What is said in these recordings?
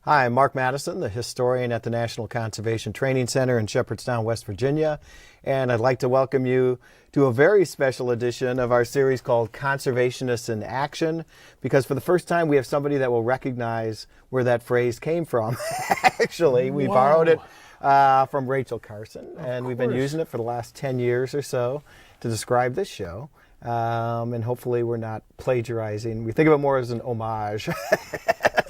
Hi, I'm Mark Madison, the historian at the National Conservation Training Center in Shepherdstown, West Virginia, and I'd like to welcome you to a very special edition of our series called Conservationists in Action, because for the first time we have somebody that will recognize where that phrase came from. Actually, we borrowed it from Rachel Carson, and we've been using it for the last 10 years or so to describe this show. And hopefully we're not plagiarizing. We think of it more as an homage.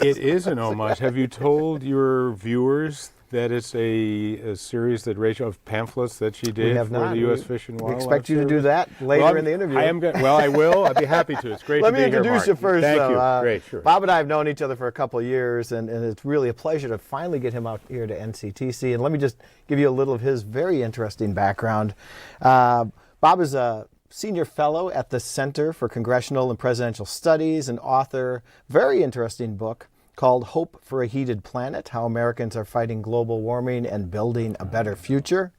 It is an homage. Have you told your viewers that it's a series that Rachel, of pamphlets that she did for the U.S. Fish and Wildlife We expect you Service? to do that later in the interview. I will. I'd be happy to. It's great to be here, Let me introduce you first, Thank though. you. Great, sure. Bob and I have known each other for a couple of years, and it's really a pleasure to finally get him out here to NCTC. And let me just give you a little of his very interesting background. Bob is a senior fellow at the Center for Congressional and Presidential Studies and author, very interesting book called Hope for a Heated Planet, How Americans Are Fighting Global Warming and Building a Better Future.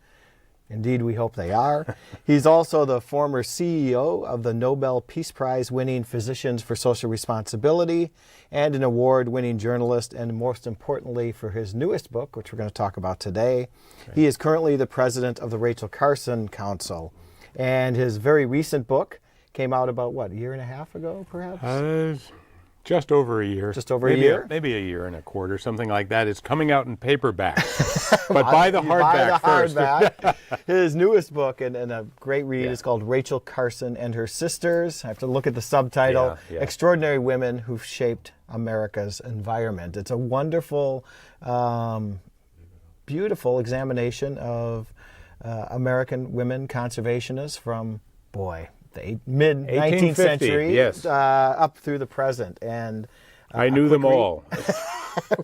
Indeed, we hope they are. He's also the former CEO of the Nobel Peace Prize winning Physicians for Social Responsibility and an award-winning journalist, and most importantly for his newest book, which we're going to talk about today. Okay. He is currently the president of the Rachel Carson Council. And his very recent book came out about, what, a year and a half ago, perhaps? Just over a year. Just over a year? Maybe a year and a quarter, something like that. It's coming out in paperback. But buy the hardback first. Hardback. His newest book, and a great read, is called Rachel Carson and Her Sisters. I have to look at the subtitle, Extraordinary Women Who've Shaped America's Environment. It's a wonderful, beautiful examination of American women conservationists from, the mid-19th century up through the present. And I knew them all.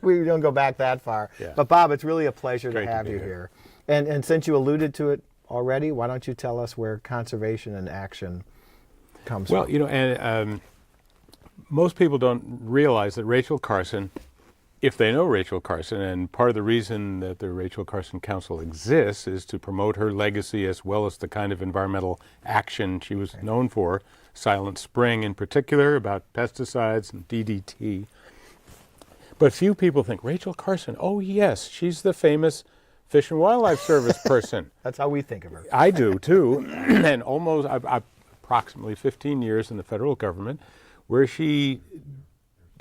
We don't go back that far. Yeah. But Bob, it's really a pleasure to have you here. And since you alluded to it already, why don't you tell us where conservation and action comes from? Well, you know, and most people don't realize that Rachel Carson, if they know Rachel Carson, and part of the reason that the Rachel Carson Council exists is to promote her legacy as well as the kind of environmental action she was known for, Silent Spring in particular, about pesticides and DDT. But few people think, Rachel Carson, oh yes, she's the famous Fish and Wildlife Service person. That's how we think of her. I do too, and almost approximately 15 years in the federal government, where she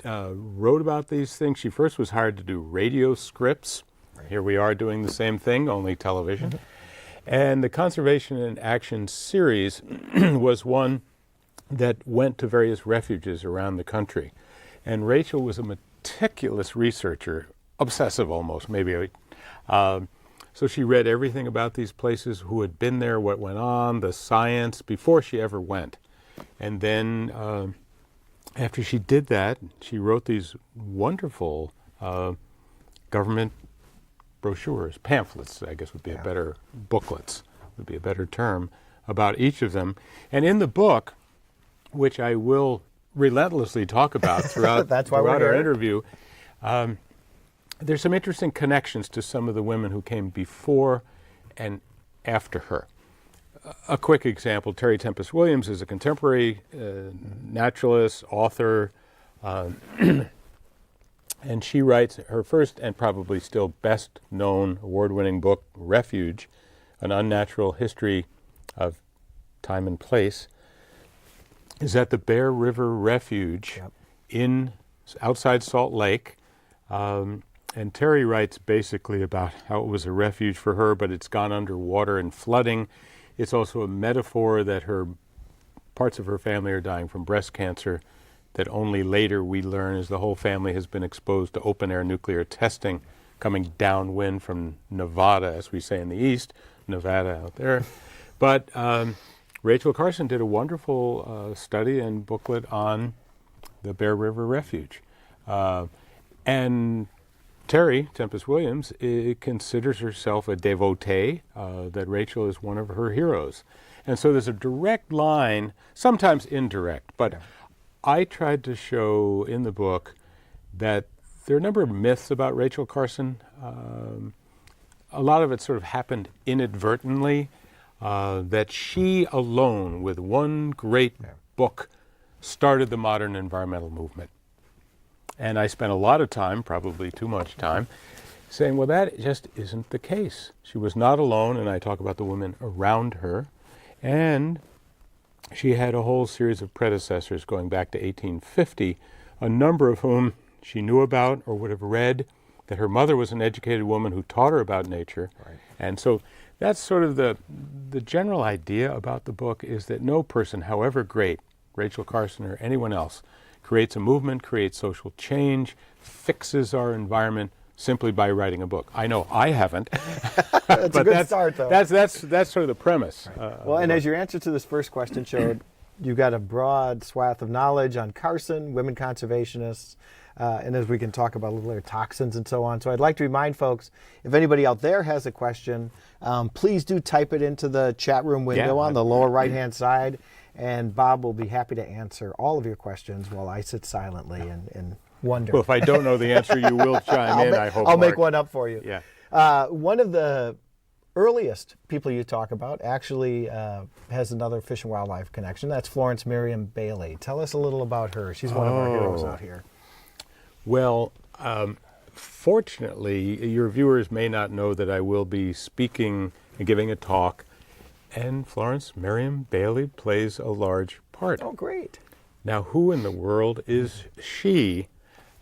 wrote about these things. She first was hired to do radio scripts. Here we are doing the same thing, only television. And the Conservation and Action series was one that went to various refuges around the country. And Rachel was a meticulous researcher, obsessive almost, maybe. So she read everything about these places, who had been there, what went on, the science, before she ever went. And then after she did that, she wrote these wonderful government brochures, pamphlets, I guess would be a better, booklets would be a better term, about each of them. And in the book, which I will relentlessly talk about throughout, our interview, there's some interesting connections to some of the women who came before and after her. A quick example, Terry Tempest Williams is a contemporary naturalist, author, and she writes her first and probably still best known award-winning book, Refuge, An Unnatural History of Time and Place, is at the Bear River Refuge outside Salt Lake. And Terry writes basically about how it was a refuge for her, but it's gone underwater and flooding. It's also a metaphor that parts of her family are dying from breast cancer, that only later we learn as the whole family has been exposed to open-air nuclear testing coming downwind from Nevada, as we say in the East, Nevada out there. But Rachel Carson did a wonderful study and booklet on the Bear River Refuge. And Terry Tempest Williams considers herself a devotee, that Rachel is one of her heroes. And so there's a direct line, sometimes indirect, but I tried to show in the book that there are a number of myths about Rachel Carson. A lot of it sort of happened inadvertently, that she alone, with one great book, started the modern environmental movement. And I spent a lot of time, probably too much time, saying, well, that just isn't the case. She was not alone, and I talk about the women around her. And she had a whole series of predecessors going back to 1850, a number of whom she knew about or would have read, that her mother was an educated woman who taught her about nature. Right. And so that's sort of the general idea about the book, is that no person, however great, Rachel Carson or anyone else, creates a movement, creates social change, fixes our environment simply by writing a book. I know I haven't. That's a good start, though. That's sort of the premise. Right. Well, and as your answer to this first question showed, you got a broad swath of knowledge on Carson, women conservationists, and as we can talk about a little later, toxins and so on. So I'd like to remind folks, if anybody out there has a question, please do type it into the chat room window on the lower right-hand side, and Bob will be happy to answer all of your questions while I sit silently and wonder. Well, if I don't know the answer, you will chime in, I hope, I'll Mark. make one up for you. Yeah. One of the earliest people you talk about actually has another fish and wildlife connection. That's Florence Miriam Bailey. Tell us a little about her. She's one of our heroes out here. Well, fortunately, your viewers may not know that I will be speaking and giving a talk, and Florence Miriam Bailey plays a large part. Oh, great. Now, who in the world is she?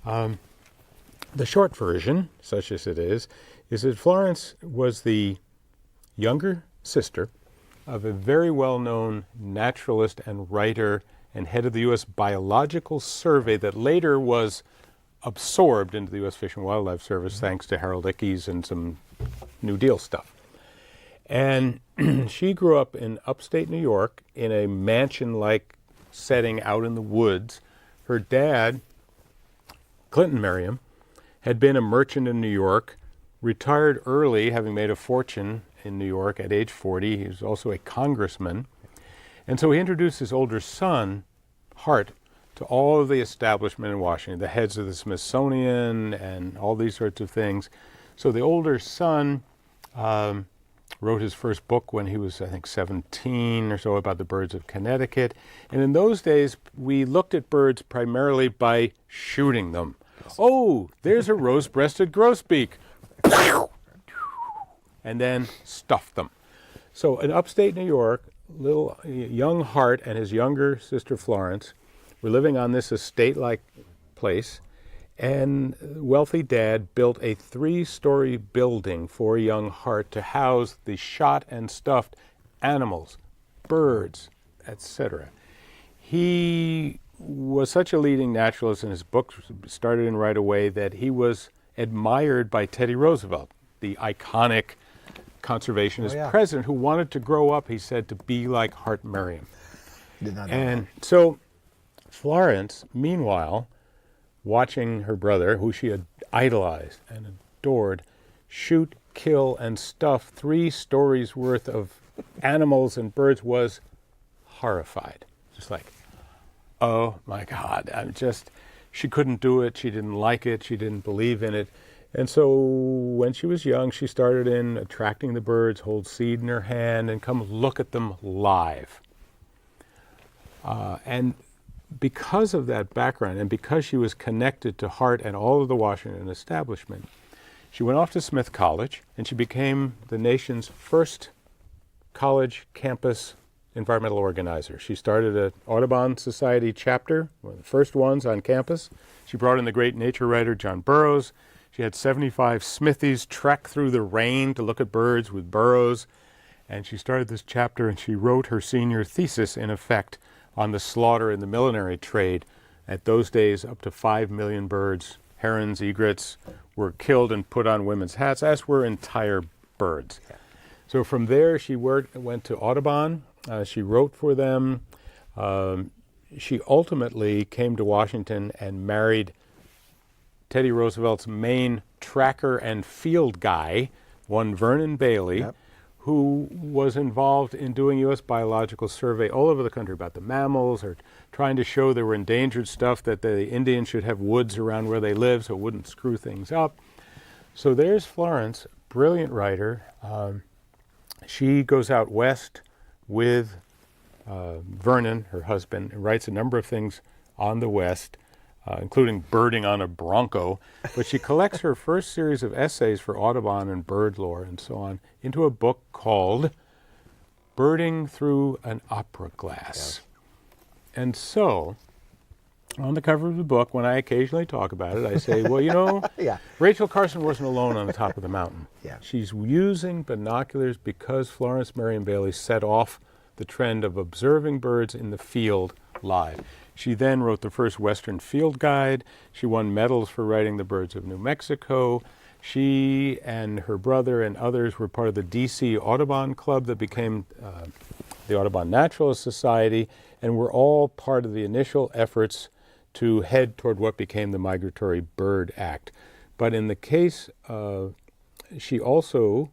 The short version, such as it is that Florence was the younger sister of a very well-known naturalist and writer and head of the U.S. Biological Survey that later was absorbed into the U.S. Fish and Wildlife Service thanks to Harold Ickes and some New Deal stuff. And she grew up in upstate New York in a mansion-like setting out in the woods. Her dad, Clinton Merriam, had been a merchant in New York, retired early, having made a fortune in New York at age 40. He was also a congressman. And so he introduced his older son, Hart, to all of the establishment in Washington, the heads of the Smithsonian and all these sorts of things. So the older son wrote his first book when he was, I think, 17 or so, about the birds of Connecticut. And in those days, we looked at birds primarily by shooting them. Yes. Oh, there's a rose-breasted grosbeak. And then stuffed them. So in upstate New York, little young Hart and his younger sister Florence were living on this estate-like place, and wealthy dad built a 3-story building for young Hart to house the shot and stuffed animals, birds, etc. He was such a leading naturalist, and his books started in right away, that he was admired by Teddy Roosevelt, the iconic conservationist president, who wanted to grow up, he said, to be like Hart Merriam. Did not know and that. So Florence, meanwhile, watching her brother, who she had idolized and adored, shoot, kill, and stuff 3 stories worth of animals and birds, was horrified. Just like, oh my God, she couldn't do it, she didn't like it, she didn't believe in it. And so when she was young, she started in attracting the birds, hold seed in her hand, and come look at them live. And because of that background, and because she was connected to Hart and all of the Washington establishment, she went off to Smith College, and she became the nation's first college campus environmental organizer. She started an Audubon Society chapter, one of the first ones on campus. She brought in the great nature writer John Burroughs. She had 75 Smithies trek through the rain to look at birds with Burroughs. And she started this chapter, and she wrote her senior thesis, in effect, on the slaughter in the millinery trade. At those days, up to 5 million birds, herons, egrets, were killed and put on women's hats, as were entire birds. So from there, she went to Audubon. She wrote for them. She ultimately came to Washington and married Teddy Roosevelt's main tracker and field guy, one Vernon Bailey, who was involved in doing U.S. Biological Survey all over the country about the mammals, or trying to show there were endangered stuff, that the Indians should have woods around where they live so it wouldn't screw things up. So there's Florence, brilliant writer. She goes out west with Vernon, her husband, and writes a number of things on the West. including birding on a bronco. But she collects her first series of essays for Audubon and bird lore and so on into a book called Birding Through an Opera Glass. Yes. And so, on the cover of the book, when I occasionally talk about it, I say, well, you know, Rachel Carson wasn't alone on the top of the mountain. Yeah. She's using binoculars because Florence Marion Bailey set off the trend of observing birds in the field live. She then wrote the first Western Field Guide. She won medals for writing The Birds of New Mexico. She and her brother and others were part of the D.C. Audubon Club that became the Audubon Naturalist Society, and were all part of the initial efforts to head toward what became the Migratory Bird Act. But in the case of, Florence,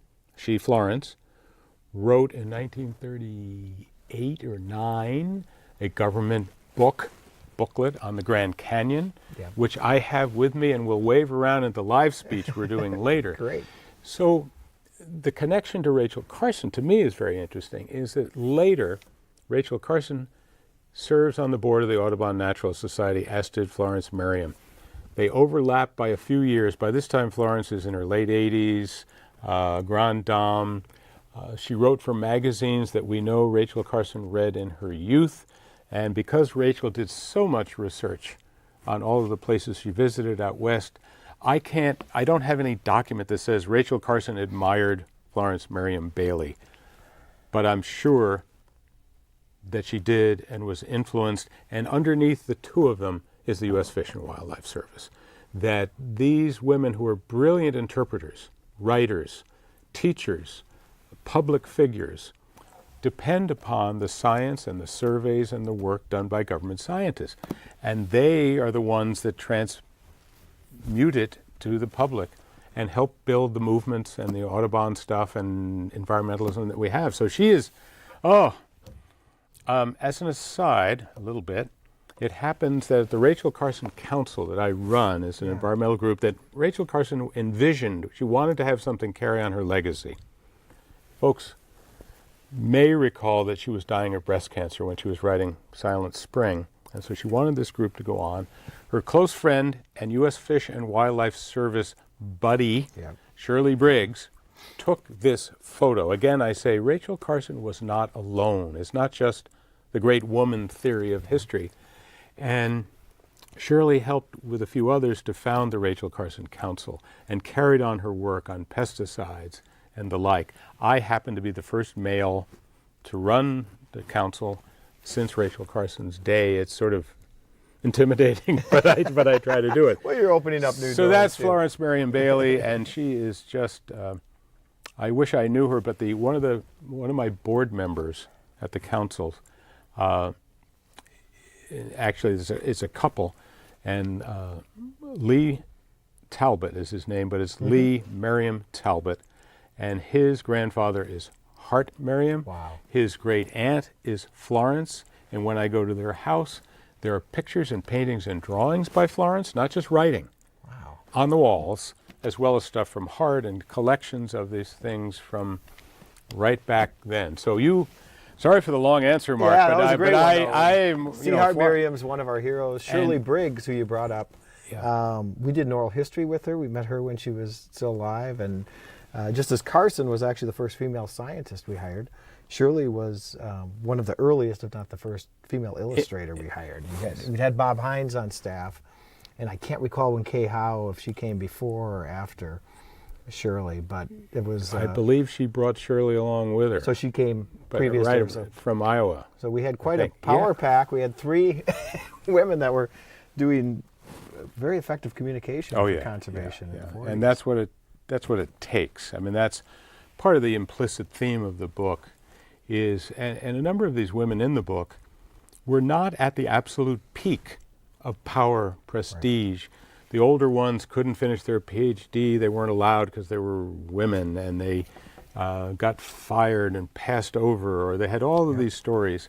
wrote in 1938 or 9 a government booklet on the Grand Canyon, which I have with me and will wave around in the live speech we're doing later. Great. So the connection to Rachel Carson, to me, is very interesting, is that later Rachel Carson serves on the board of the Audubon Naturalist Society, as did Florence Merriam. They overlap by a few years. By this time, Florence is in her late 80s, grande dame. She wrote for magazines that we know Rachel Carson read in her youth. And because Rachel did so much research on all of the places she visited out west, I don't have any document that says Rachel Carson admired Florence Marion Bailey. But I'm sure that she did and was influenced, and underneath the two of them is the U.S. Fish and Wildlife Service. That these women who are brilliant interpreters, writers, teachers, public figures, depend upon the science and the surveys and the work done by government scientists. And they are the ones that transmute it to the public and help build the movements and the Audubon stuff and environmentalism that we have. So she is, as an aside, a little bit, it happens that the Rachel Carson Council that I run is an environmental group that Rachel Carson envisioned. She wanted to have something carry on her legacy. Folks may recall that she was dying of breast cancer when she was writing Silent Spring, and so she wanted this group to go on. Her close friend and U.S. Fish and Wildlife Service buddy, Shirley Briggs, took this photo. Again, I say Rachel Carson was not alone. It's not just the great woman theory of history. And Shirley helped with a few others to found the Rachel Carson Council and carried on her work on pesticides and the like. I happen to be the first male to run the council since Rachel Carson's day. It's sort of intimidating, but I try to do it. Well, you're opening up new doors. So that's Florence Marion Bailey, and she is just, I wish I knew her, but one of my board members at the council, actually it's a couple, and Lee Talbot is his name, but it's Lee Merriam Talbot, and his grandfather is Hart Merriam. Wow. His great aunt is Florence, and when I go to their house, there are pictures and paintings and drawings by Florence, not just writing, on the walls, as well as stuff from Hart and collections of these things from right back then. So sorry for the long answer, Mark, yeah, that was a great one. Hart Merriam's one of our heroes. Shirley Briggs, who you brought up, we did an oral history with her. We met her when she was still alive, and just as Carson was actually the first female scientist we hired, Shirley was one of the earliest, if not the first, female illustrator we hired. We had Bob Hines on staff, and I can't recall when Kay Howe, if she came before or after Shirley, but it was... I believe she brought Shirley along with her. So she came previous to her. From Iowa. So we had quite a power pack. We had 3 women that were doing very effective communication for conservation. Yeah. And that's what it takes. I mean, that's part of the implicit theme of the book is, and a number of these women in the book were not at the absolute peak of power, prestige. Right. The older ones couldn't finish their PhD. They weren't allowed because they were women, and they got fired and passed over, or they had all of these stories.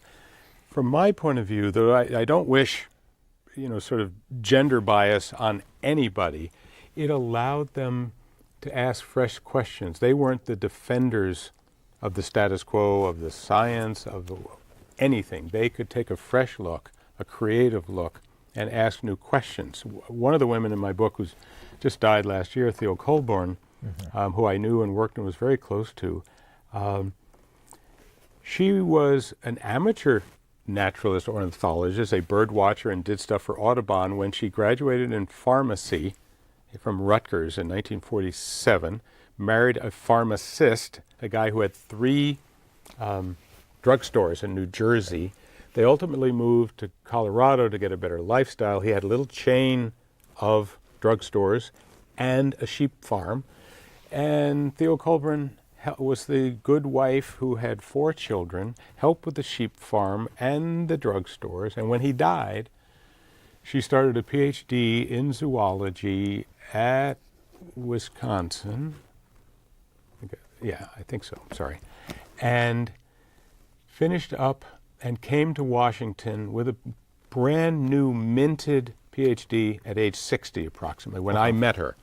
From my point of view, though I don't wish, sort of gender bias on anybody, it allowed them to ask fresh questions. They weren't the defenders of the status quo, of the science, of anything. They could take a fresh look, a creative look, and ask new questions. One of the women in my book was just died last year, Theo Colborn, who I knew and worked and was very close to. She was an amateur naturalist ornithologist, a bird watcher, and did stuff for Audubon. When she graduated in pharmacy from Rutgers in 1947, married a pharmacist, a guy who had 3 drugstores in New Jersey. They ultimately moved to Colorado to get a better lifestyle. He had a little chain of drugstores and a sheep farm. And Theo Colborn was the good wife who had 4 children, helped with the sheep farm and the drugstores. And when he died, she started a PhD in zoology at Wisconsin. Yeah, I think so. Sorry. And finished up and came to Washington with a brand new minted PhD at age 60 approximately when I met her.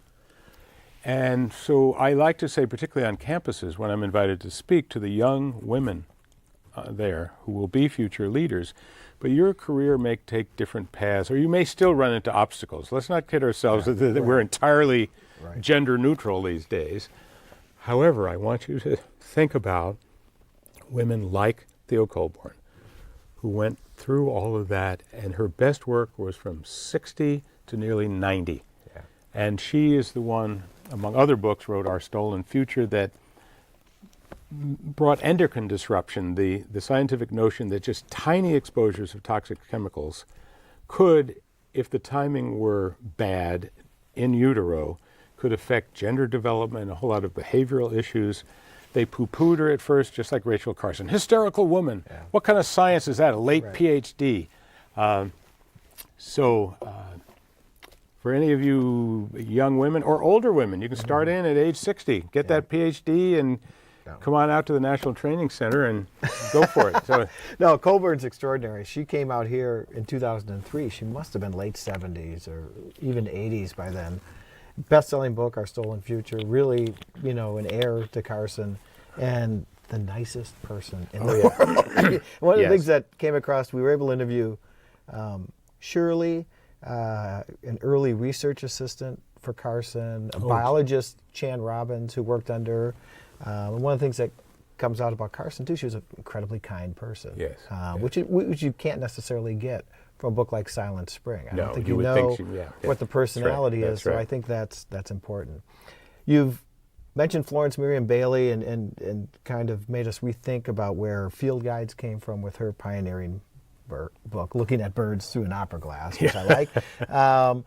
And so I like to say, particularly on campuses, when I'm invited to speak to the young women there who will be future leaders, but your career may take different paths, or you may still run into obstacles. Let's not kid ourselves that we're entirely gender neutral these days. However, I want you to think about women like Theo Colborn, who went through all of that, and her best work was from 60 to nearly 90. Yeah. And she is the one, among other books, wrote Our Stolen Future, that brought endocrine disruption, the scientific notion that just tiny exposures of toxic chemicals could, if the timing were bad in utero, could affect gender development, a whole lot of behavioral issues. They poo-pooed her at first, just like Rachel Carson. Hysterical woman. Yeah. What kind of science is that? A late PhD. For any of you young women or older women, you can start in at age 60. Get that PhD and come on out to the National Training Center and go for it. So, no, Colborn's extraordinary. She came out here in 2003. She must have been late 70s or even 80s by then. Best-selling book, Our Stolen Future, really, an heir to Carson, and the nicest person in the world. One of the things that came across, we were able to interview Shirley, an early research assistant for Carson, a biologist, Chan Robbins, who worked under her. And one of the things that comes out about Carson, too, she was an incredibly kind person, which you can't necessarily get from a book like Silent Spring. I don't think you know what the personality is, so I think that's important. You've mentioned Florence Miriam Bailey and kind of made us rethink about where field guides came from with her pioneering book, Looking at Birds Through an Opera Glass, which I like.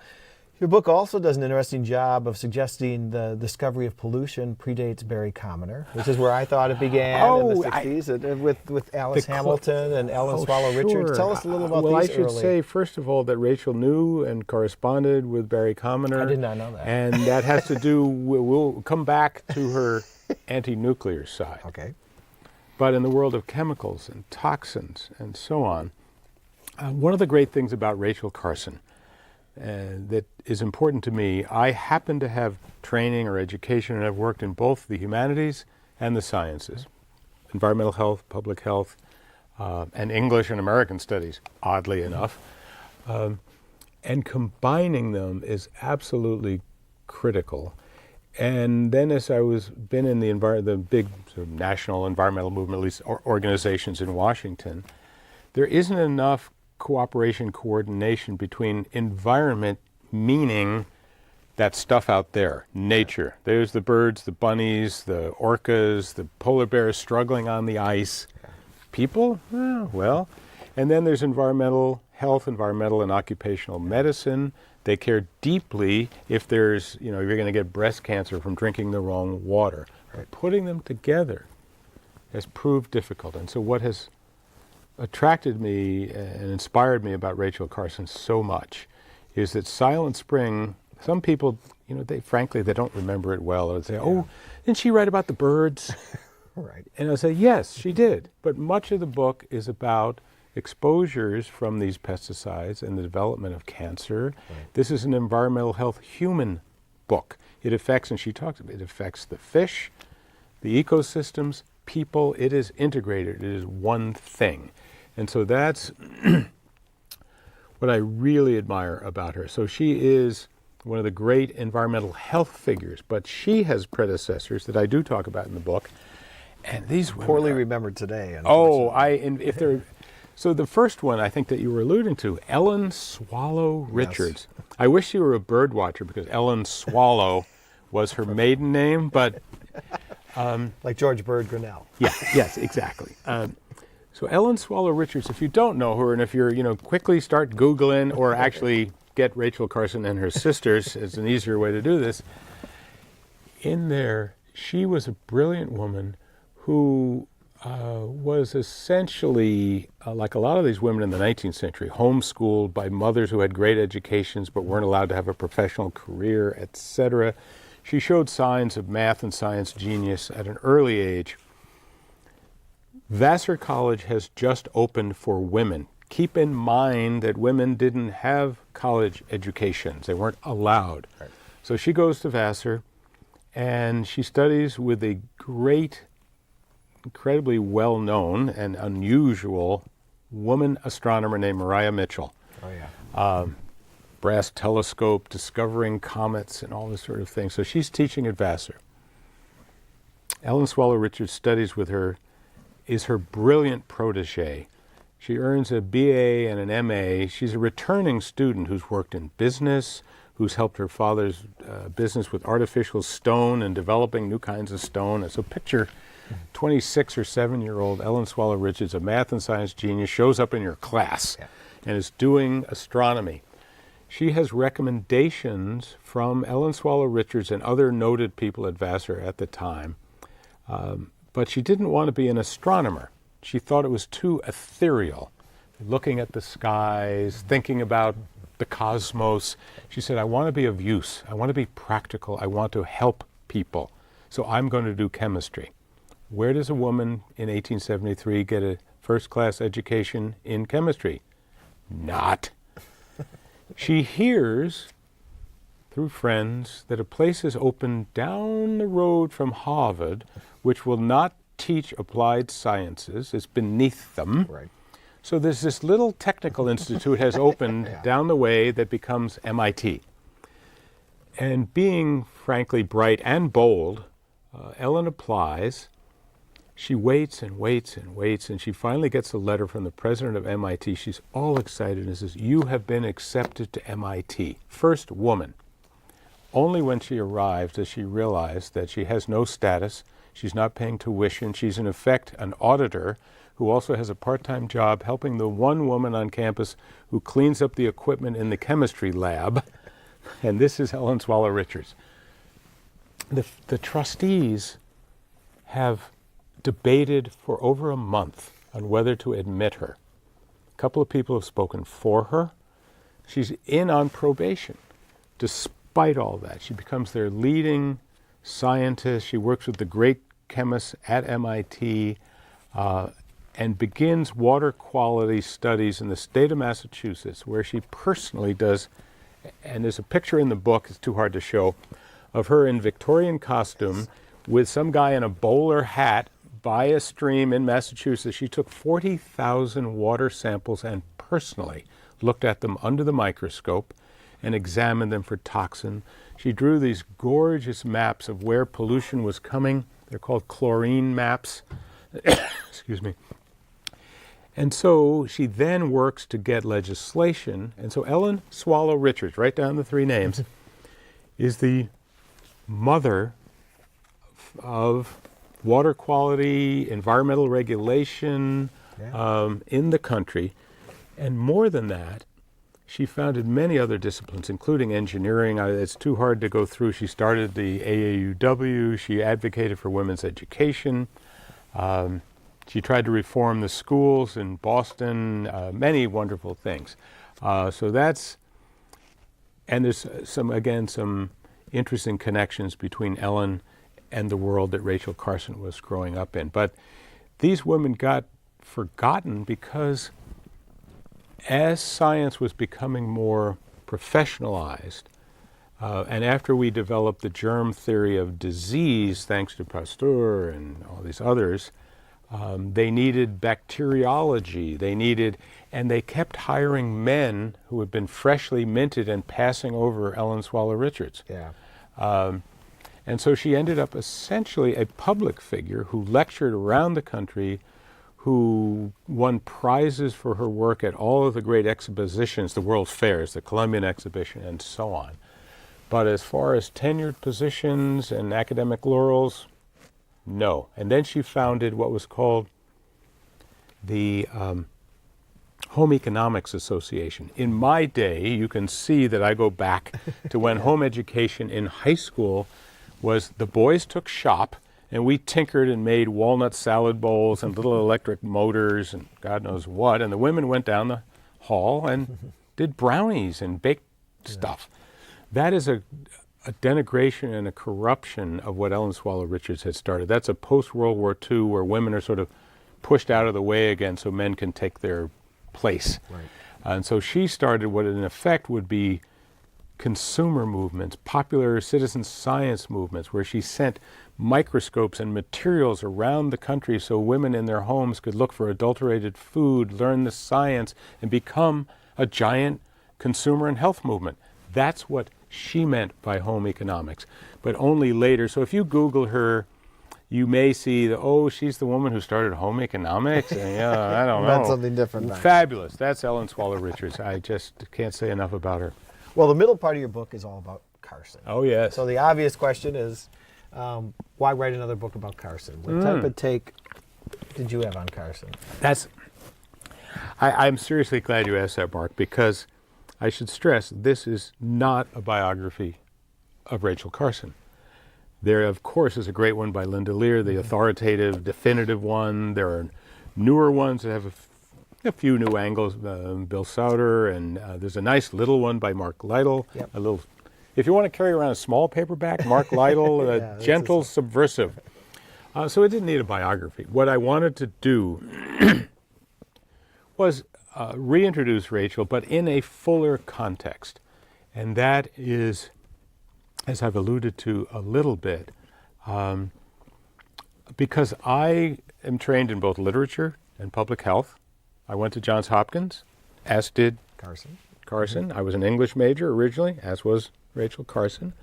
Your book also does an interesting job of suggesting the discovery of pollution predates Barry Commoner, which is where I thought it began in the 60s with Alice Hamilton and Ellen Swallow Richards. Tell us a little about these Well, I should say, first of all, that Rachel knew and corresponded with Barry Commoner. I did not know that. And that has to do, we'll come back to her anti-nuclear side. Okay. But in the world of chemicals and toxins and so on, one of the great things about Rachel Carson that is important to me, I happen to have training or education, and I've worked in both the humanities and the sciences, environmental health, public health, and English and American studies, oddly enough. And combining them is absolutely critical. And then as I been in the big sort of national environmental movement, at least organizations in Washington, there isn't enough cooperation, coordination between environment, meaning that stuff out there, nature. There's the birds, the bunnies, the orcas, the polar bears struggling on the ice. People? Well. And then there's environmental health, environmental and occupational medicine. They care deeply if there's, you're going to get breast cancer from drinking the wrong water. Right. Putting them together has proved difficult. And so what has attracted me and inspired me about Rachel Carson so much is that Silent Spring, some people, frankly, they don't remember it well. They'll say, oh, didn't she write about the birds? Right. And I'll say, yes, she did. But much of the book is about exposures from these pesticides and the development of cancer. Right. This is an environmental health human book. It affects, and she talks about it, affects the fish, the ecosystems, people. It is integrated. It is one thing. And so that's what I really admire about her. So she is one of the great environmental health figures, but she has predecessors that I do talk about in the book. And these women Poorly are, remembered today. if they're, so the first one I think that you were alluding to, Ellen Swallow Richards. Yes. I wish you were a bird watcher because Ellen Swallow was her maiden name, but Like George Bird Grinnell. yeah, yes, exactly. So Ellen Swallow Richards, if you don't know her, and if you're, quickly start Googling or actually get Rachel Carson and her sisters, it's an easier way to do this. In there, she was a brilliant woman who was essentially, like a lot of these women in the 19th century, homeschooled by mothers who had great educations but weren't allowed to have a professional career, etc. She showed signs of math and science genius at an early age. Vassar College has just opened for women. Keep in mind that women didn't have college educations. They weren't allowed. Right. So she goes to Vassar and she studies with a great, incredibly well-known and unusual woman astronomer named Maria Mitchell. Oh, yeah. Brass telescope, discovering comets and all this sort of thing. So she's teaching at Vassar. Ellen Swallow Richards studies with her, is her brilliant protege. She earns a BA and an MA. She's a returning student who's worked in business, who's helped her father's business with artificial stone and developing new kinds of stone. And so picture 26 or 7-year-old Ellen Swallow Richards, a math and science genius, shows up in your class and is doing astronomy. She has recommendations from Ellen Swallow Richards and other noted people at Vassar at the time. But she didn't want to be an astronomer. She thought it was too ethereal, looking at the skies, thinking about the cosmos. She said, I want to be of use. I want to be practical. I want to help people. So I'm going to do chemistry. Where does a woman in 1873 get a first-class education in chemistry? Not. She hears through friends that a place is open down the road from Harvard which will not teach applied sciences. It's beneath them. Right. So there's this little technical institute has opened down the way that becomes MIT. And being frankly bright and bold, Ellen applies. She waits and waits and waits, and she finally gets a letter from the president of MIT. She's all excited and says, you have been accepted to MIT. First woman. Only when she arrives does she realize that she has no status. She's not paying tuition. She's in effect an auditor who also has a part-time job helping the one woman on campus who cleans up the equipment in the chemistry lab. And this is Ellen Swallow Richards. The trustees have debated for over a month on whether to admit her. A couple of people have spoken for her. She's in on probation. Despite all that, she becomes their leading scientist. She works with the great chemists at MIT and begins water quality studies in the state of Massachusetts, where she personally does, and there's a picture in the book, it's too hard to show, of her in Victorian costume with some guy in a bowler hat by a stream in Massachusetts. She took 40,000 water samples and personally looked at them under the microscope and examined them for toxin. She drew these gorgeous maps of where pollution was coming. They're called chlorine maps. Excuse me. And so she then works to get legislation. And so Ellen Swallow Richards, write down the three names, is the mother of water quality, environmental regulation in the country. And more than that, she founded many other disciplines, including engineering. It's too hard to go through. She started the AAUW. She advocated for women's education. She tried to reform the schools in Boston, many wonderful things. So that's, and there's some interesting connections between Ellen and the world that Rachel Carson was growing up in. But these women got forgotten because as science was becoming more professionalized, and after we developed the germ theory of disease, thanks to Pasteur and all these others, They needed bacteriology. And they kept hiring men who had been freshly minted and passing over Ellen Swallow Richards. Yeah. And so she ended up essentially a public figure who lectured around the country, who won prizes for her work at all of the great expositions, the World's Fairs, the Columbian Exhibition, and so on. But as far as tenured positions and academic laurels, no. And then she founded what was called the Home Economics Association. In my day, you can see that I go back to when home education in high school was the boys took shop and we tinkered and made walnut salad bowls and little electric motors and God knows what, and the women went down the hall and did brownies and baked stuff. That is a denigration and a corruption of what Ellen Swallow Richards had started. That's a post-World War II where women are sort of pushed out of the way again so men can take their place. Right. And so she started what in effect would be consumer movements, popular citizen science movements, where she sent microscopes and materials around the country so women in their homes could look for adulterated food, learn the science, and become a giant consumer and health movement. That's what she meant by home economics, but only later. So if you Google her, you may see she's the woman who started home economics. And, I don't know. That's something different. Fabulous. That's Ellen Swallow Richards. I just can't say enough about her. Well, the middle part of your book is all about Carson. Oh, yes. So the obvious question is, why write another book about Carson? What type of take did you have on Carson? I'm seriously glad you asked that, Mark, because I should stress this is not a biography of Rachel Carson. There, of course, is a great one by Linda Lear, the authoritative, definitive one. There are newer ones that have a few new angles, Bill Souter, and there's a nice little one by Mark Lytle. Yep. If you want to carry around a small paperback, Mark Lytle, gentle, subversive. So it didn't need a biography. What I wanted to do was reintroduce Rachel, but in a fuller context. And that is, as I've alluded to a little bit, because I am trained in both literature and public health. I went to Johns Hopkins, as did Carson. Mm-hmm. I was an English major originally, as was Rachel Carson.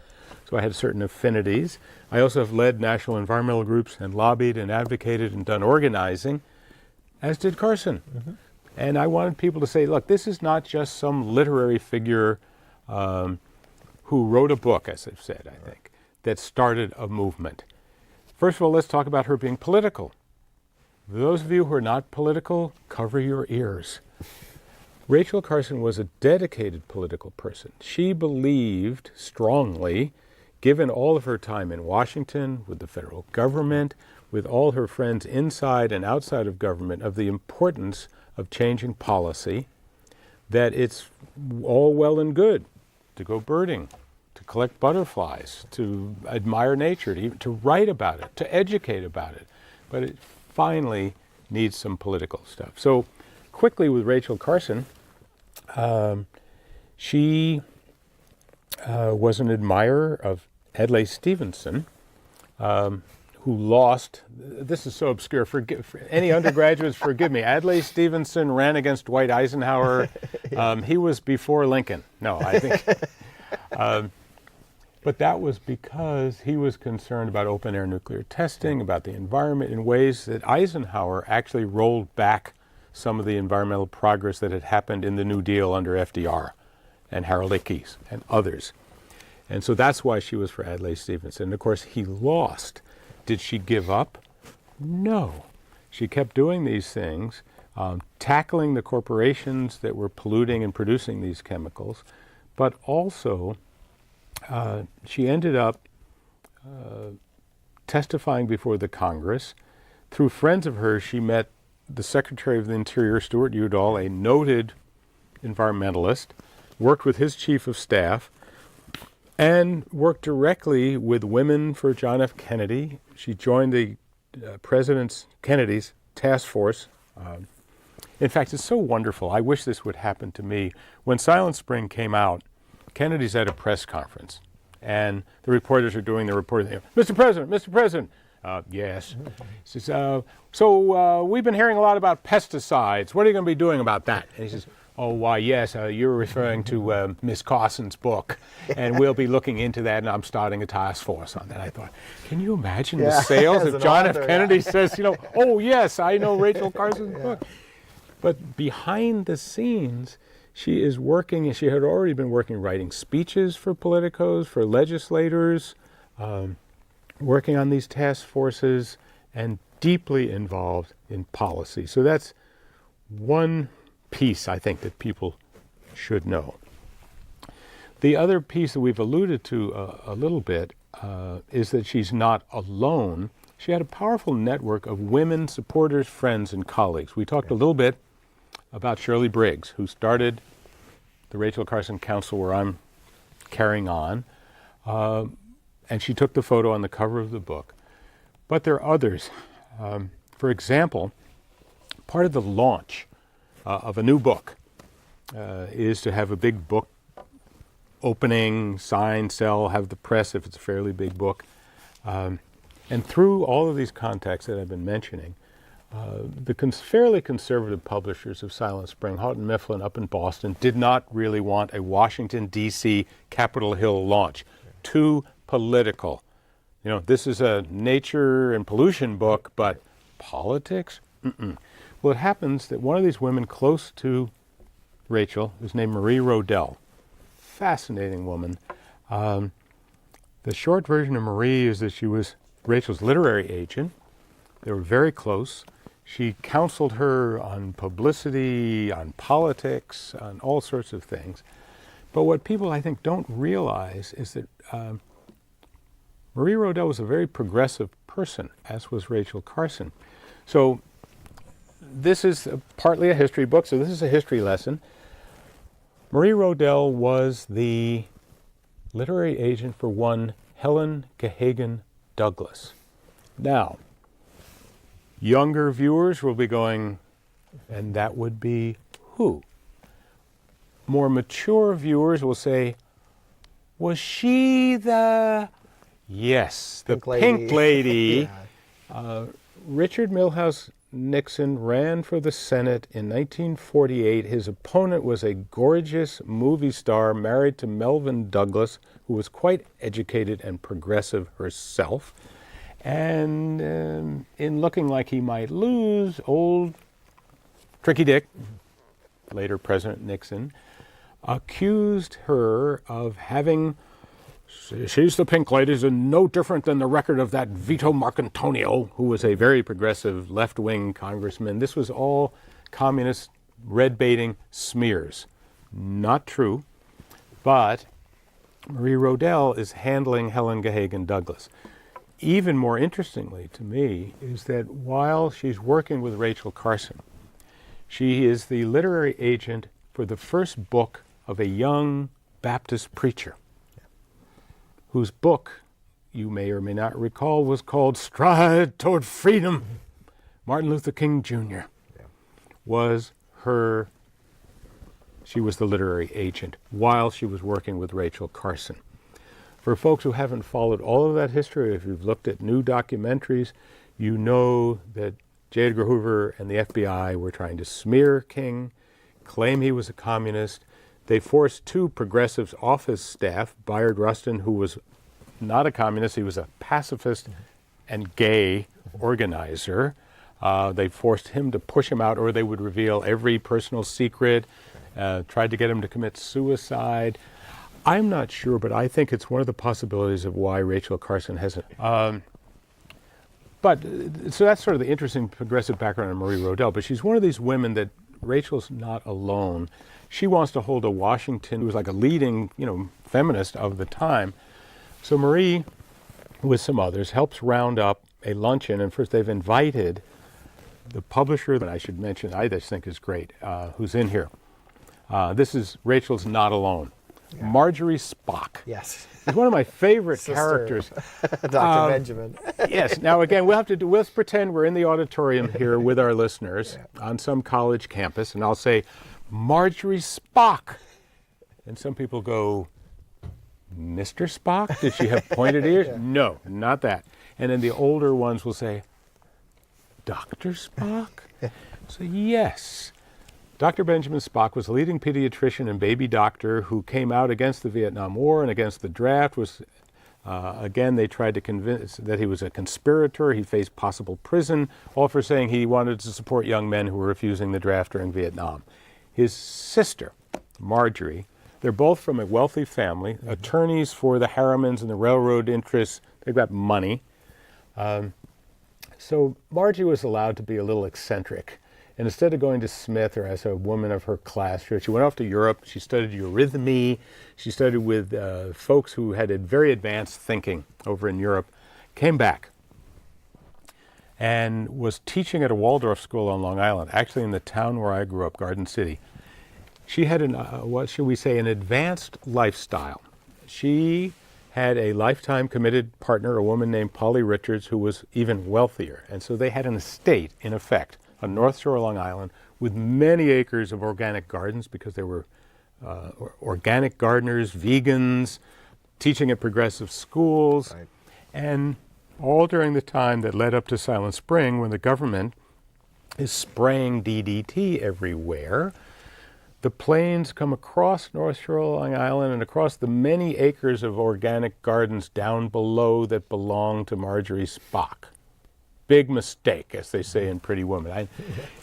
So I had certain affinities. I also have led national environmental groups and lobbied and advocated and done organizing, as did Carson. Mm-hmm. And I wanted people to say, look, this is not just some literary figure who wrote a book, as I've said, I think, that started a movement. First of all, let's talk about her being political. For those of you who are not political, cover your ears. Rachel Carson was a dedicated political person. She believed strongly, given all of her time in Washington, with the federal government, with all her friends inside and outside of government, of the importance of changing policy, that it's all well and good to go birding, to collect butterflies, to admire nature, to write about it, to educate about it. But it finally needs some political stuff. So quickly with Rachel Carson, she was an admirer of Adlai Stevenson, who lost, this is so obscure, any undergraduates, forgive me, Adlai Stevenson ran against Dwight Eisenhower. He was before Lincoln. No, I think. But that was because he was concerned about open-air nuclear testing, about the environment in ways that Eisenhower actually rolled back some of the environmental progress that had happened in the New Deal under FDR and Harold Ickes and others. And so that's why she was for Adlai Stevenson. And of course, he lost. Did she give up? No. She kept doing these things, tackling the corporations that were polluting and producing these chemicals, but also she ended up testifying before the Congress. Through friends of hers, she met the Secretary of the Interior, Stuart Udall, a noted environmentalist, worked with his chief of staff, and worked directly with Women for John F. Kennedy. She joined the President Kennedy's task force. In fact, it's so wonderful. I wish this would happen to me. When Silent Spring came out, Kennedy's at a press conference, and the reporters are doing their reporting. Mr. President, Yes. He says, so we've been hearing a lot about pesticides. What are you going to be doing about that? And he says, oh, why, yes, you're referring to Miss Carson's book, and we'll be looking into that, and I'm starting a task force on that. I thought, can you imagine the sales if John F. Kennedy says, oh, yes, I know Rachel Carson's book. But behind the scenes, she is working, and she had already been working, writing speeches for politicos, for legislators, working on these task forces, and deeply involved in policy. So that's one piece, I think, that people should know. The other piece that we've alluded to a little bit is that she's not alone. She had a powerful network of women supporters, friends, and colleagues. We talked a little bit about Shirley Briggs, who started the Rachel Carson Council, where I'm carrying on, and she took the photo on the cover of the book. But there are others. For example, part of the launch of a new book is to have a big book opening, sign, sell, have the press if it's a fairly big book. And through all of these contacts that I've been mentioning, the fairly conservative publishers of Silent Spring, Houghton Mifflin up in Boston, did not really want a Washington, D.C., Capitol Hill launch. Too political. This is a nature and pollution book, but politics? Mm-mm. Well, it happens that one of these women close to Rachel is named Marie Rodell. Fascinating woman. The short version of Marie is that she was Rachel's literary agent. They were very close. She counseled her on publicity, on politics, on all sorts of things. But what people, I think, don't realize is that Marie Rodell was a very progressive person, as was Rachel Carson. So this is partly a history book, so this is a history lesson. Marie Rodell was the literary agent for one Helen Gahagan Douglas. Now, younger viewers will be going, and that would be who? More mature viewers will say, was she the... Yes, the Pink Lady. Yeah. Richard Milhous Nixon ran for the Senate in 1948. His opponent was a gorgeous movie star married to Melvyn Douglas, who was quite educated and progressive herself. And in looking like he might lose, old Tricky Dick, later President Nixon, accused her of having... She's the Pink Lady, and no different than the record of that Vito Marcantonio, who was a very progressive left-wing congressman. This was all communist red-baiting smears. Not true, but Marie Rodell is handling Helen Gahagan Douglas. Even more interestingly to me is that while she's working with Rachel Carson, she is the literary agent for the first book of a young Baptist preacher, whose book, you may or may not recall, was called Stride Toward Freedom. Martin Luther King Jr. She was the literary agent while she was working with Rachel Carson. For folks who haven't followed all of that history, if you've looked at new documentaries, you know that J. Edgar Hoover and the FBI were trying to smear King, claim he was a communist. They forced two progressives off his staff, Bayard Rustin, who was not a communist, he was a pacifist and gay organizer. They forced him to push him out, or they would reveal every personal secret, tried to get him to commit suicide. I'm not sure, but I think it's one of the possibilities of why Rachel Carson hasn't. So that's sort of the interesting progressive background of Marie Rodell, but she's one of these women that Rachel's not alone. She wants to hold a Washington, who was like a leading, feminist of the time. So Marie, with some others, helps round up a luncheon, and first they've invited the publisher that I should mention, I just think is great, who's in here. This is Rachel's Not Alone. Yeah. Marjorie Spock. Yes. Is one of my favorite characters. Dr. Benjamin. Yes. Now again, let's pretend we're in the auditorium here with our listeners on some college campus, and I'll say, Marjorie Spock. And some people go, Mr. Spock? Did she have pointed ears? No, not that. And then the older ones will say, Dr. Spock? So yes. Dr. Benjamin Spock was a leading pediatrician and baby doctor who came out against the Vietnam War and against the draft. Again, they tried to convince that he was a conspirator. He faced possible prison, all for saying he wanted to support young men who were refusing the draft during Vietnam. His sister, Marjorie, they're both from a wealthy family, attorneys for the Harrimans and the railroad interests. They've got money. So Marjorie was allowed to be a little eccentric. And instead of going to Smith or as a woman of her class, she went off to Europe. She studied eurythmy. She studied with folks who had very advanced thinking over in Europe, came back, and was teaching at a Waldorf school on Long Island, actually in the town where I grew up, Garden City. She had what should we say, an advanced lifestyle. She had a lifetime committed partner, a woman named Polly Richards, who was even wealthier. And so they had an estate, in effect, on North Shore, Long Island, with many acres of organic gardens because they were organic gardeners, vegans, teaching at progressive schools, right. And all during the time that led up to Silent Spring, when the government is spraying DDT everywhere, the planes come across North Shore, Long Island, and across the many acres of organic gardens down below that belong to Marjorie Spock. Big mistake, as they say in Pretty Woman.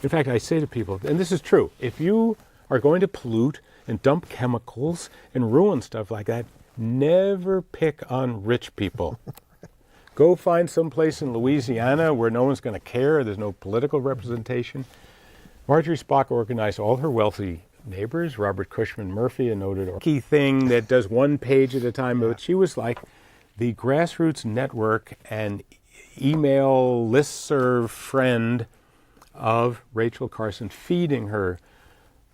In fact, I say to people, and this is true, if you are going to pollute and dump chemicals and ruin stuff like that, never pick on rich people. Go find some place in Louisiana where no one's going to care, there's no political representation. Marjorie Spock organized all her wealthy neighbors, Robert Cushman Murphy, a noted key thing that does one page at a time, but she was like the grassroots network and email listserv friend of Rachel Carson, feeding her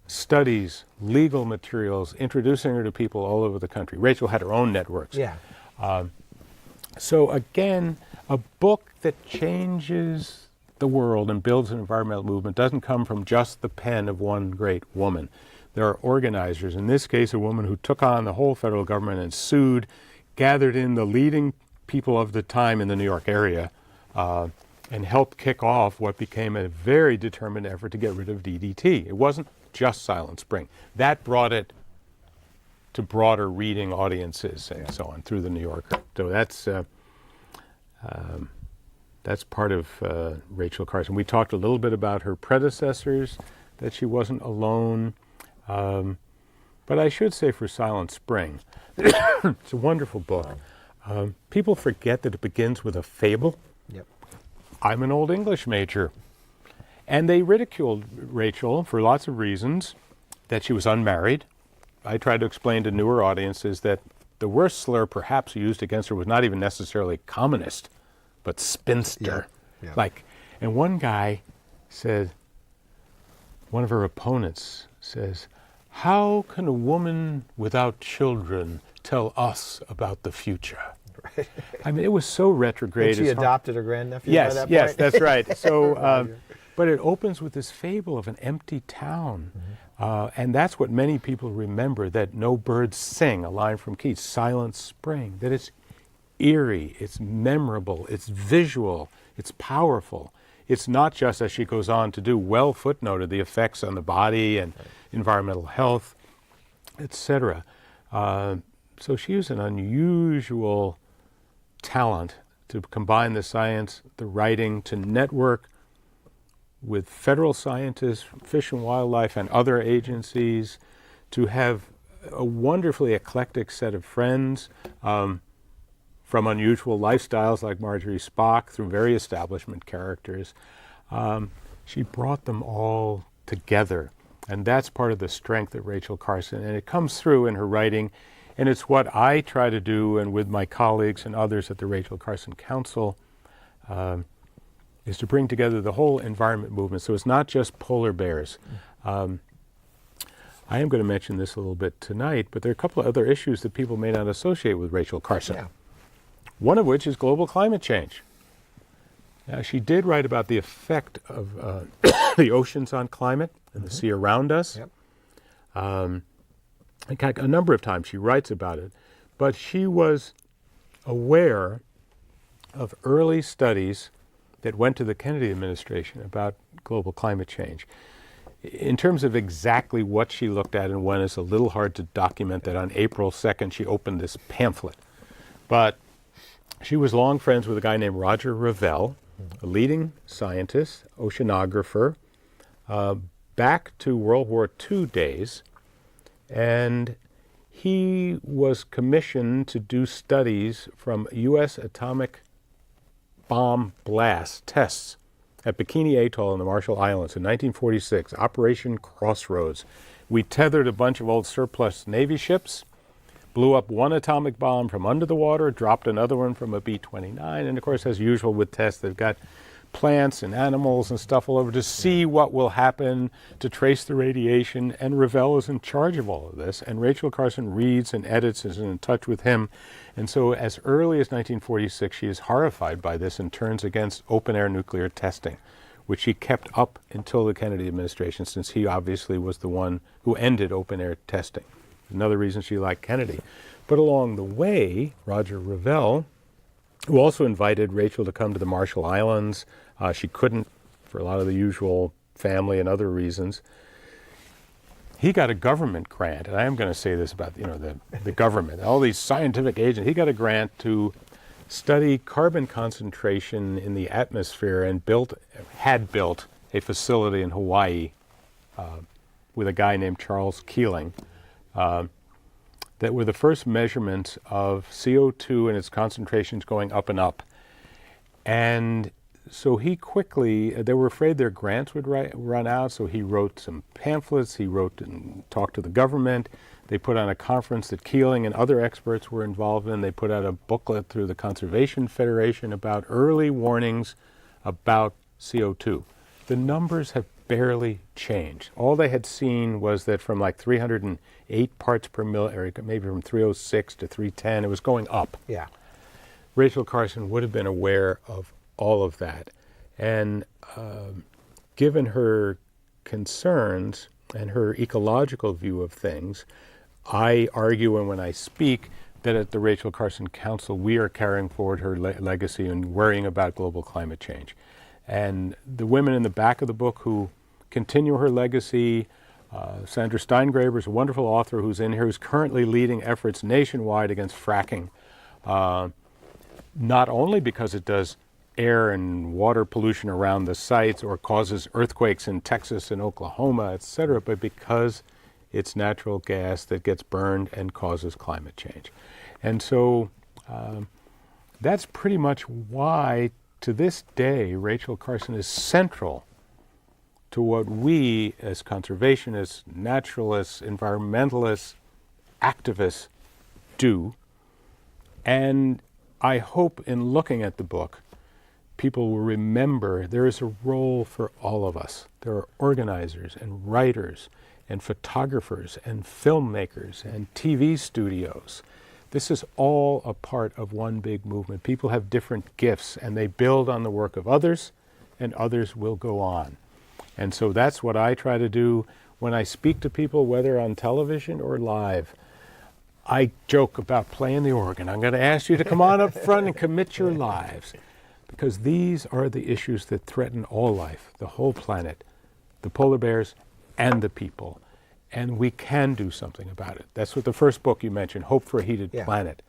studies, legal materials, introducing her to people all over the country. Rachel had her own networks. Yeah. So again, a book that changes the world and builds an environmental movement doesn't come from just the pen of one great woman. There are organizers, in this case a woman who took on the whole federal government and sued, gathered in the leading people of the time in the New York area, and helped kick off what became a very determined effort to get rid of DDT. It wasn't just Silent Spring. That brought it to broader reading audiences and so on through the New Yorker. So that's part of Rachel Carson. We talked a little bit about her predecessors, that she wasn't alone. But I should say for Silent Spring, it's a wonderful book. People forget that it begins with a fable. Yep. I'm an old English major. And they ridiculed Rachel for lots of reasons, that she was unmarried. I tried to explain to newer audiences that the worst slur perhaps used against her was not even necessarily communist, but spinster. Yeah. Like, and one guy said, one of her opponents says, "How can a woman without children tell us about the future?" Right. I mean, it was so retrograde. And she adopted her grandnephew yes, by that yes, point? that's right. So, but it opens with this fable of an empty town. And that's what many people remember, that no birds sing, a line from Keats, Silent Spring, that it's eerie, it's memorable, it's visual, it's powerful. It's not just, as she goes on to do, well footnoted, the effects on the body and environmental health, etc. So she used an unusual talent to combine the science, the writing, to network with federal scientists, Fish and Wildlife, and other agencies, to have a wonderfully eclectic set of friends, from unusual lifestyles like Marjorie Spock through very establishment characters. She brought them all together, and that's part of the strength of Rachel Carson, and it comes through in her writing, and it's what I try to do, and with my colleagues and others at the Rachel Carson Council, is to bring together the whole environment movement. So it's not just polar bears. I am going to mention this a little bit tonight, but there are a couple of other issues that people may not associate with Rachel Carson. Yeah. One of which is global climate change. Now, she did write about the effect of the oceans on climate and the sea around us. Yep. A number of times she writes about it, but she was aware of early studies that went to the Kennedy administration about global climate change. In terms of exactly what she looked at and when, it's a little hard to document that on April 2nd she opened this pamphlet. But she was long friends with a guy named Roger Rodell, a leading scientist, oceanographer, back to World War II days. And he was commissioned to do studies from U.S. atomic bomb blast tests at Bikini Atoll in the Marshall Islands in 1946, Operation Crossroads. We tethered a bunch of old surplus Navy ships, blew up one atomic bomb from under the water, dropped another one from a B-29, and of course, as usual with tests, they've got plants and animals and stuff all over to see what will happen, to trace the radiation, and Rodell is in charge of all of this, and Rachel Carson reads and edits and is in touch with him. And so as early as 1946, she is horrified by this and turns against open-air nuclear testing, which she kept up until the Kennedy administration, since he obviously was the one who ended open-air testing. Another reason she liked Kennedy. But along the way, Roger Rodell, who also invited Rachel to come to the Marshall Islands. She couldn't for a lot of the usual family and other reasons. He got a government grant, and I am going to say this about the government, all these scientific agents. He got a grant to study carbon concentration in the atmosphere and had built a facility in Hawaii with a guy named Charles Keeling. That were the first measurements of CO2 and its concentrations going up and up. And so he quickly, they were afraid their grants would run out, so he wrote some pamphlets, he wrote and talked to the government. They put on a conference that Keeling and other experts were involved in. They put out a booklet through the Conservation Federation about early warnings about CO2. The numbers have barely changed. All they had seen was that from like 308 parts per million, or maybe from 306 to 310, it was going up. Yeah. Rachel Carson would have been aware of all of that. And given her concerns and her ecological view of things, I argue, and when I speak, that at the Rachel Carson Council, we are carrying forward her legacy and worrying about global climate change. And the women in the back of the book who continue her legacy, Sandra Steingraber is a wonderful author who's in here, who's currently leading efforts nationwide against fracking, not only because it does air and water pollution around the sites or causes earthquakes in Texas and Oklahoma, et cetera, but because it's natural gas that gets burned and causes climate change. And so that's pretty much why, to this day, Rachel Carson is central to what we as conservationists, naturalists, environmentalists, activists do. And I hope in looking at the book, people will remember there is a role for all of us. There are organizers and writers and photographers and filmmakers and TV studios. This is all a part of one big movement. People have different gifts and they build on the work of others, and others will go on. And so that's what I try to do when I speak to people, whether on television or live. I joke about playing the organ. I'm going to ask you to come on up front and commit your lives, because these are the issues that threaten all life, the whole planet, the polar bears and the people. And we can do something about it. That's what the first book you mentioned, Hope for a Heated Planet.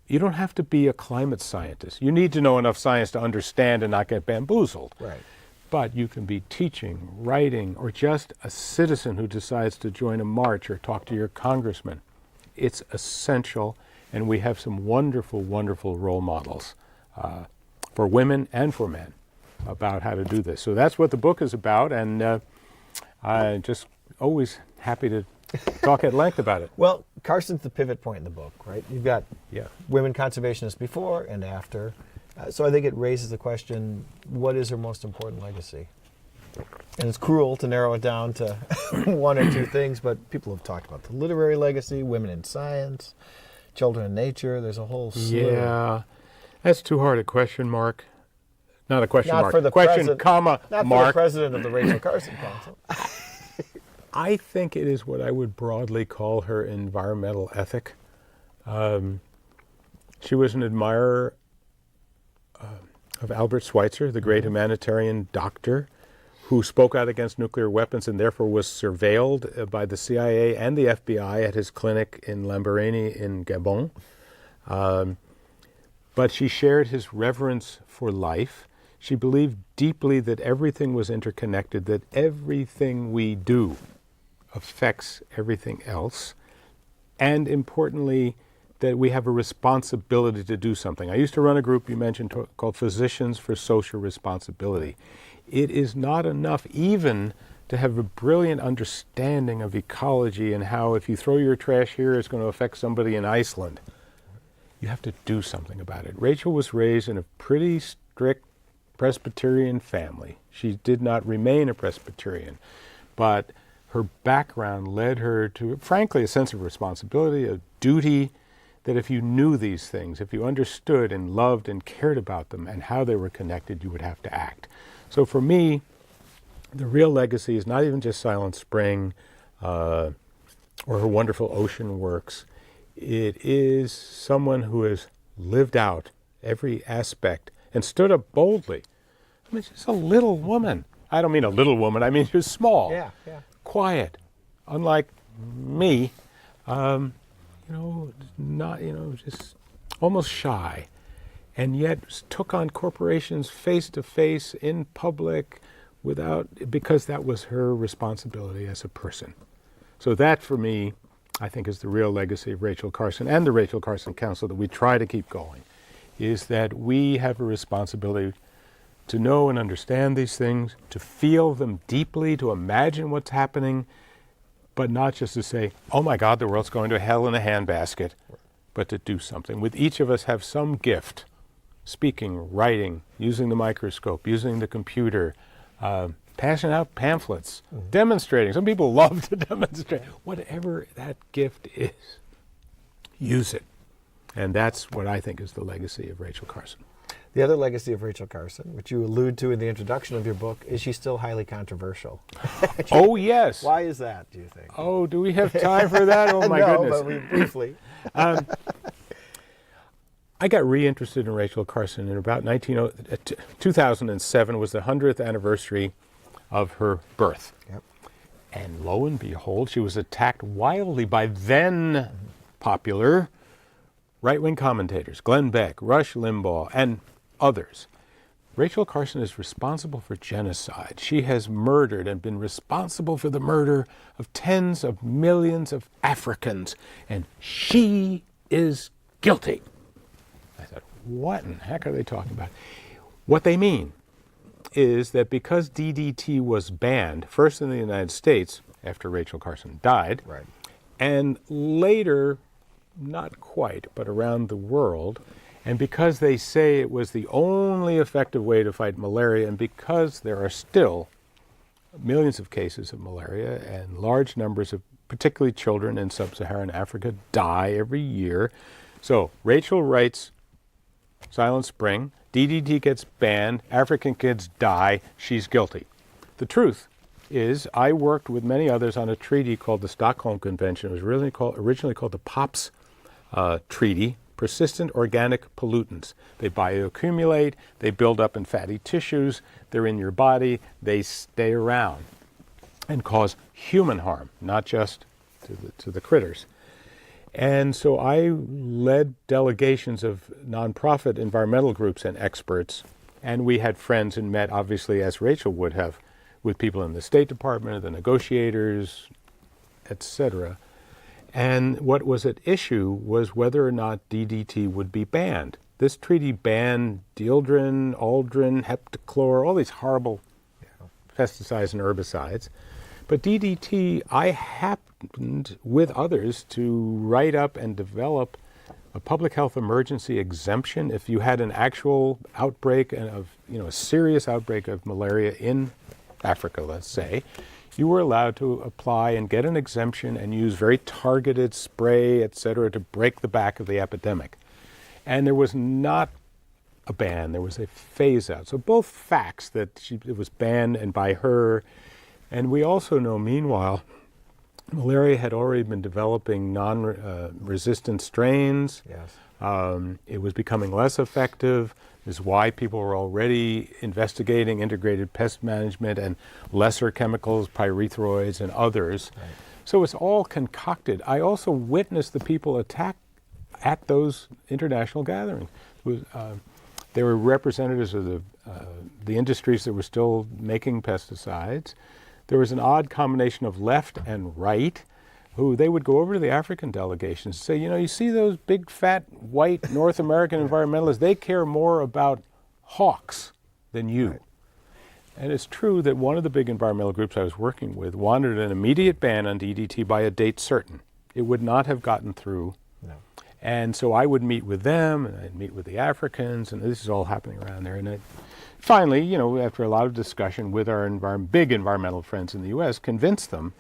You don't have to be a climate scientist. You need to know enough science to understand and not get bamboozled. Right. But you can be teaching, writing, or just a citizen who decides to join a march or talk to your congressman. It's essential, and we have some wonderful, wonderful role models for women and for men about how to do this. So that's what the book is about, and I'm just always happy to talk at length about it. Well, Carson's the pivot point in the book, right? You've got women conservationists before and after. So I think it raises the question, what is her most important legacy? And it's cruel to narrow it down to one or two things, but people have talked about the literary legacy, women in science, children in nature. There's a whole slew. Yeah, that's too hard a question, Mark. Not a question, Not Mark. for the question, comma, not Mark. For the president of the Rachel Carson Council. I think it is what I would broadly call her environmental ethic. She was an admirer of Albert Schweitzer, the great humanitarian doctor who spoke out against nuclear weapons and therefore was surveilled by the CIA and the FBI at his clinic in Lambaréné in Gabon. But she shared his reverence for life. She believed deeply that everything was interconnected, that everything we do affects everything else, and importantly, that we have a responsibility to do something. I used to run a group you mentioned called Physicians for Social Responsibility. It is not enough even to have a brilliant understanding of ecology and how if you throw your trash here, it's going to affect somebody in Iceland. You have to do something about it. Rachel was raised in a pretty strict Presbyterian family. She did not remain a Presbyterian, but her background led her to, frankly, a sense of responsibility, a duty, that if you knew these things, if you understood and loved and cared about them and how they were connected, you would have to act. So for me, the real legacy is not even just Silent Spring or her wonderful ocean works. It is someone who has lived out every aspect and stood up boldly. I mean, she's a little woman. I don't mean a little woman. I mean, she was small, quiet, unlike me, just almost shy, and yet took on corporations face to face in public because that was her responsibility as a person. So that, for me, I think is the real legacy of Rachel Carson and the Rachel Carson Council that we try to keep going, is that we have a responsibility to know and understand these things, to feel them deeply, to imagine what's happening, but not just to say, oh my God, the world's going to hell in a handbasket, but to do something. With each of us have some gift, speaking, writing, using the microscope, using the computer, passing out pamphlets, demonstrating. Some people love to demonstrate. Whatever that gift is, use it. And that's what I think is the legacy of Rachel Carson. The other legacy of Rachel Carson, which you allude to in the introduction of your book, is she's still highly controversial. Oh, yes. Why is that, do you think? Oh, do we have time for that? Oh, my goodness. No, but briefly. I got reinterested in Rachel Carson in about 2007 was the 100th anniversary of her birth. Yep. And lo and behold, she was attacked wildly by then popular right-wing commentators, Glenn Beck, Rush Limbaugh, and others. Rachel Carson is responsible for genocide. She has murdered and been responsible for the murder of tens of millions of Africans, and she is guilty. I thought, what in the heck are they talking about? What they mean is that because DDT was banned, first in the United States after Rachel Carson died, right, and later, not quite, but around the world, and because they say it was the only effective way to fight malaria, and because there are still millions of cases of malaria and large numbers of particularly children in sub-Saharan Africa die every year. So Rachel writes Silent Spring, DDT gets banned, African kids die, she's guilty. The truth is I worked with many others on a treaty called the Stockholm Convention. It was originally called the POPs Treaty, persistent organic pollutants. They bioaccumulate, they build up in fatty tissues, they're in your body, they stay around and cause human harm, not just to the critters. And so I led delegations of nonprofit environmental groups and experts, and we had friends and met, obviously, as Rachel would have, with people in the State Department, the negotiators, etc. And what was at issue was whether or not DDT would be banned. This treaty banned dieldrin, aldrin, heptachlor, all these horrible pesticides and herbicides. But DDT, I happened with others to write up and develop a public health emergency exemption if you had an actual outbreak of, a serious outbreak of malaria in Africa, let's say. You were allowed to apply and get an exemption and use very targeted spray, et cetera, to break the back of the epidemic. And there was not a ban, there was a phase out. So both facts that it was banned and by her. And we also know, meanwhile, malaria had already been developing non-resistant strains. Yes. It was becoming less effective. This is why people were already investigating integrated pest management and lesser chemicals, pyrethroids and others. Right. So it's all concocted. I also witnessed the people attack at those international gatherings. They were representatives of the industries that were still making pesticides. There was an odd combination of left and right, who they would go over to the African delegations and say, you know, you see those big, fat, white North American environmentalists, they care more about hawks than you. Right. And it's true that one of the big environmental groups I was working with wanted an immediate ban on DDT by a date certain. It would not have gotten through. No. And so I would meet with them, and I'd meet with the Africans, and this is all happening around there. And finally, you know, after a lot of discussion with our big environmental friends in the U.S., convinced them,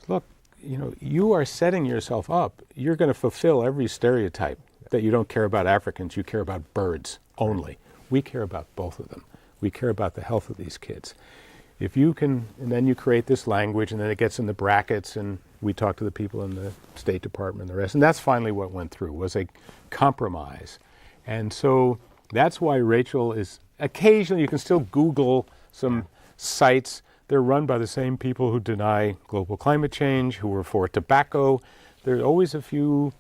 look, you know, you are setting yourself up. You're going to fulfill every stereotype that you don't care about Africans, you care about birds only. We care about both of them. We care about the health of these kids. If you can, and then you create this language, and then it gets in the brackets, and we talk to the people in the State Department and the rest, and that's finally what went through, was a compromise. And so that's why Rachel is, occasionally you can still Google some sites. They're run by the same people who deny global climate change, who are for tobacco. There's always a few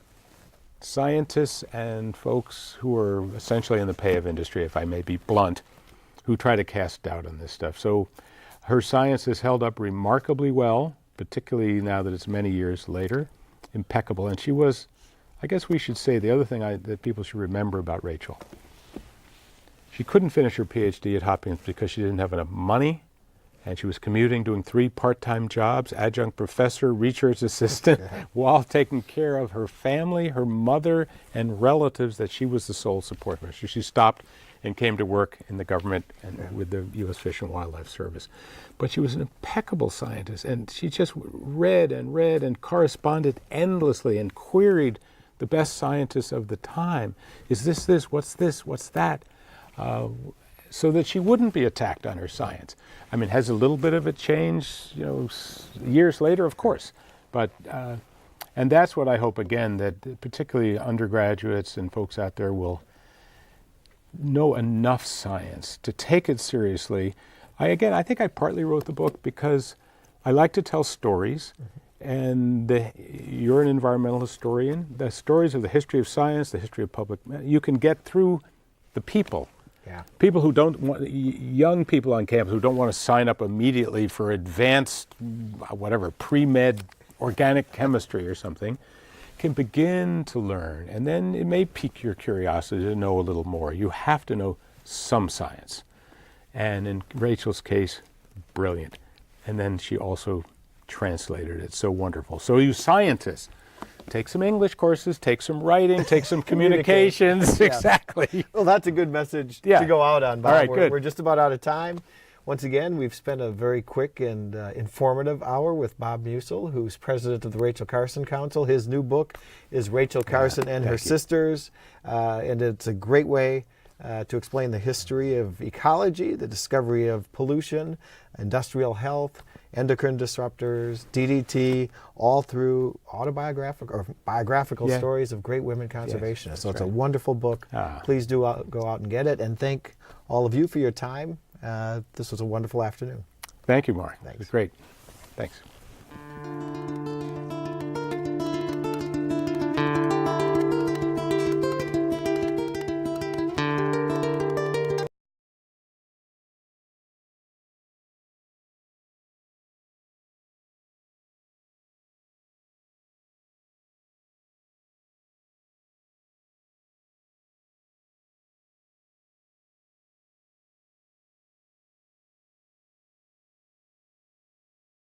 scientists and folks who are essentially in the pay of industry, if I may be blunt, who try to cast doubt on this stuff. So her science has held up remarkably well, particularly now that it's many years later, impeccable. And she was, I guess we should say, the other thing that people should remember about Rachel. She couldn't finish her PhD at Hopkins because she didn't have enough money, and she was commuting, doing 3 part-time jobs, adjunct professor, research assistant, while taking care of her family, her mother, and relatives that she was the sole support for. So she stopped and came to work in the government and with the U.S. Fish and Wildlife Service. But she was an impeccable scientist, and she just read and corresponded endlessly and queried the best scientists of the time. Is this, what's this, what's that? So that she wouldn't be attacked on her science. I mean, has a little bit of it changed, you know, years later? Of course. But, and that's what I hope, again, that particularly undergraduates and folks out there will know enough science to take it seriously. I think I partly wrote the book because I like to tell stories, and you're an environmental historian. The stories of the history of science, the history of public, you can get through the people. Yeah. People who don't want, young people on campus who don't want to sign up immediately for advanced, whatever, pre-med organic chemistry or something, can begin to learn. And then it may pique your curiosity to know a little more. You have to know some science. And in Rachel's case, brilliant. And then she also translated it. So wonderful. So you scientists, take some English courses, take some writing, take some communications. Yeah. Exactly. Well, that's a good message Yeah. to go out on, Bob. All right, good. We're just about out of time. Once again, we've spent a very quick and informative hour with Bob Musil, who's president of the Rachel Carson Council. His new book is Rachel Carson and Her Sisters, and it's a great way to explain the history of ecology, the discovery of pollution, industrial health, endocrine disruptors, DDT, all through autobiographical or biographical stories of great women conservationists. Yes, so it's right. a wonderful book. Please do go out and get it. And thank all of you for your time. This was a wonderful afternoon. Thank you, Mark. Thanks. It was great. Thanks.